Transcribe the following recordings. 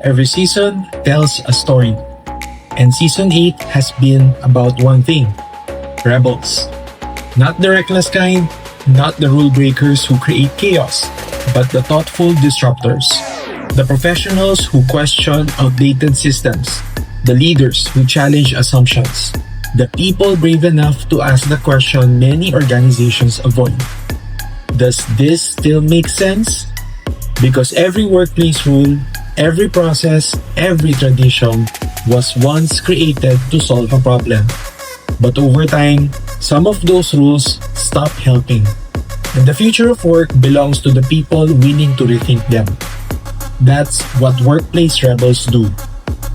Every season tells a story, and season 8 has been about one thing: rebels. Not the reckless kind, not the rule breakers who create chaos, but the thoughtful disruptors. The professionals who question outdated systems, the leaders who challenge assumptions, the people brave enough to ask the question many organizations avoid. Does this still make sense? Because every workplace rule, every process, every tradition was once created to solve a problem. But over time, some of those rules stop helping. And the future of work belongs to the people willing to rethink them. That's what workplace rebels do.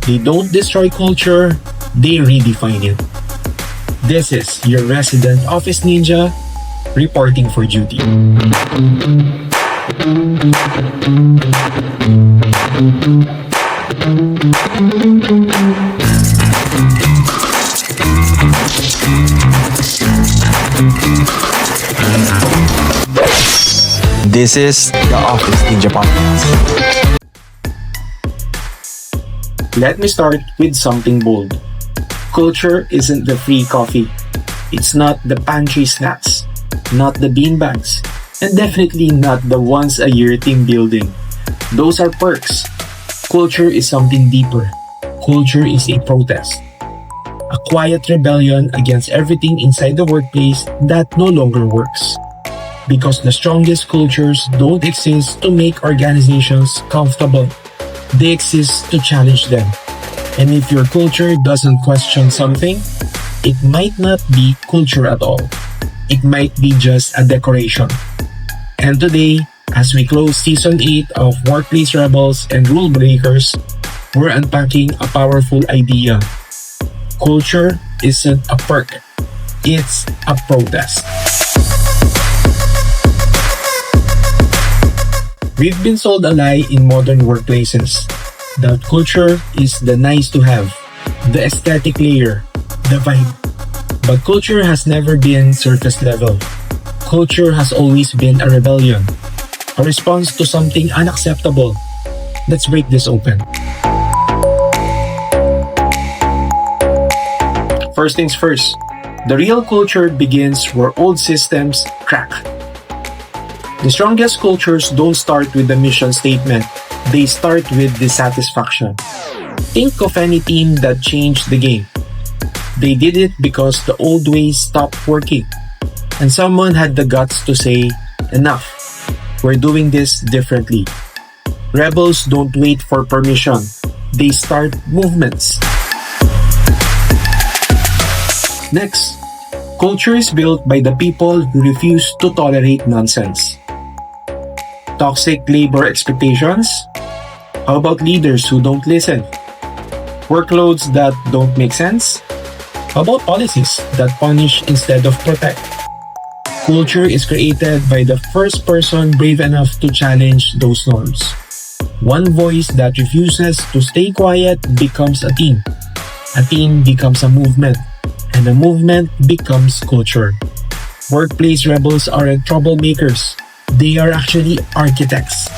They don't destroy culture, they redefine it. This is your resident office ninja reporting for duty. This is the Office Ninja Podcast. Let me start with something bold. Culture isn't the free coffee. It's not the pantry snacks, not the beanbags, and definitely not the once-a-year team building. Those are perks. Culture is something deeper. Culture is a protest. A quiet rebellion against everything inside the workplace that no longer works. Because the strongest cultures don't exist to make organizations comfortable. They exist to challenge them. And if your culture doesn't question something, it might not be culture at all. It might be just a decoration. And today, as we close Season 8 of Workplace Rebels and Rule Breakers, we're unpacking a powerful idea. Culture isn't a perk. It's a protest. We've been sold a lie in modern workplaces that culture is the nice to have, the aesthetic layer, the vibe. But culture has never been surface level. Culture has always been a rebellion, a response to something unacceptable. Let's break this open. First things first, the real culture begins where old systems crack. The strongest cultures don't start with the mission statement, they start with dissatisfaction. Think of any team that changed the game. They did it because the old ways stopped working. And someone had the guts to say, enough, we're doing this differently. Rebels don't wait for permission, they start movements. Next, culture is built by the people who refuse to tolerate nonsense. Toxic labor expectations? How about leaders who don't listen? Workloads that don't make sense? How about policies that punish instead of protect? Culture is created by the first person brave enough to challenge those norms. One voice that refuses to stay quiet becomes a team. A team becomes a movement. And a movement becomes culture. Workplace rebels aren't troublemakers. They are actually architects.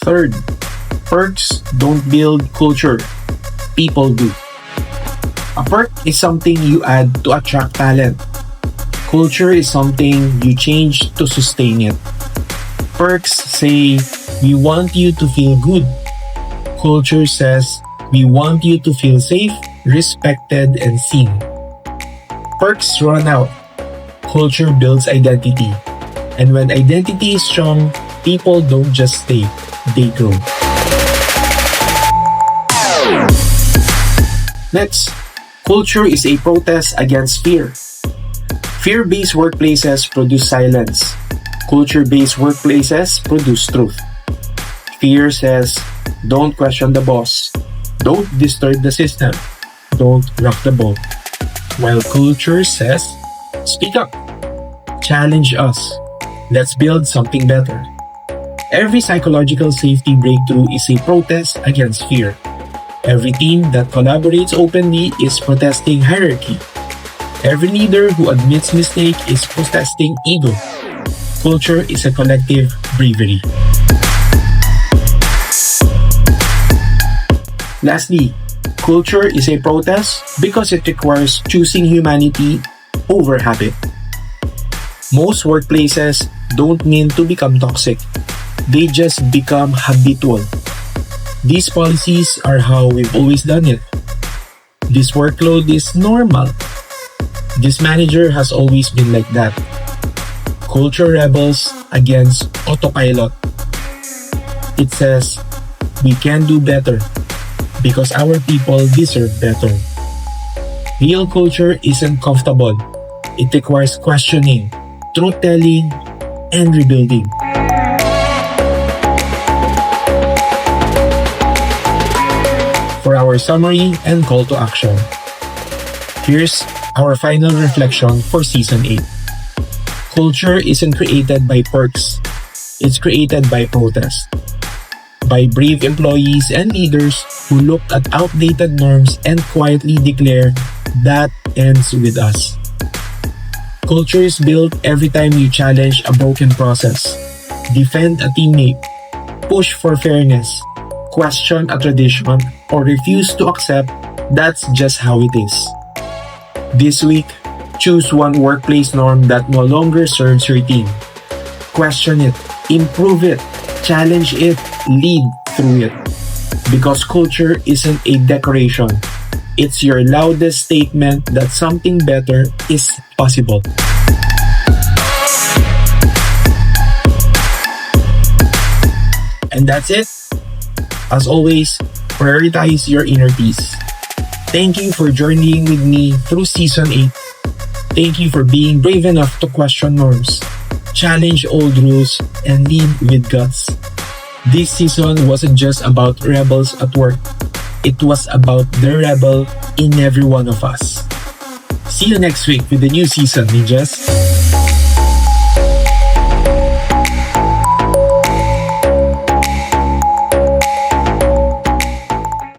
Third, perks don't build culture. People do. A perk is something you add to attract talent. Culture is something you change to sustain it. Perks say, we want you to feel good. Culture says, we want you to feel safe, respected, and seen. Perks run out. Culture builds identity. And when identity is strong, people don't just stay, they grow. Next, culture is a protest against fear. Fear-based workplaces produce silence. Culture-based workplaces produce truth. Fear says, don't question the boss. Don't disturb the system. Don't rock the boat. While culture says, speak up. Challenge us. Let's build something better. Every psychological safety breakthrough is a protest against fear. Every team that collaborates openly is protesting hierarchy. Every leader who admits mistake is protesting ego. Culture is a collective bravery. Lastly, culture is a protest because it requires choosing humanity over habit. Most workplaces don't mean to become toxic. They just become habitual. These policies are how we've always done it. This workload is normal. This manager has always been like that. Culture rebels against autopilot. It says, we can do better because our people deserve better. Real culture isn't comfortable. It requires questioning, truth-telling, and rebuilding. For our summary and call to action, here's our final reflection for Season 8. Culture isn't created by perks. It's created by protest. By brave employees and leaders who look at outdated norms and quietly declare, that ends with us. Culture is built every time you challenge a broken process, defend a teammate, push for fairness, question a tradition, or refuse to accept that's just how it is. This week, choose one workplace norm that no longer serves your team. Question it, improve it, challenge it, lead through it. Because culture isn't a decoration. It's your loudest statement that something better is possible. And that's it. As always, prioritize your inner peace. Thank you for journeying with me through Season 8. Thank you for being brave enough to question norms, challenge old rules, and lead with guts. This season wasn't just about rebels at work. It was about the rebel in every one of us. See you next week with the new season, ninjas.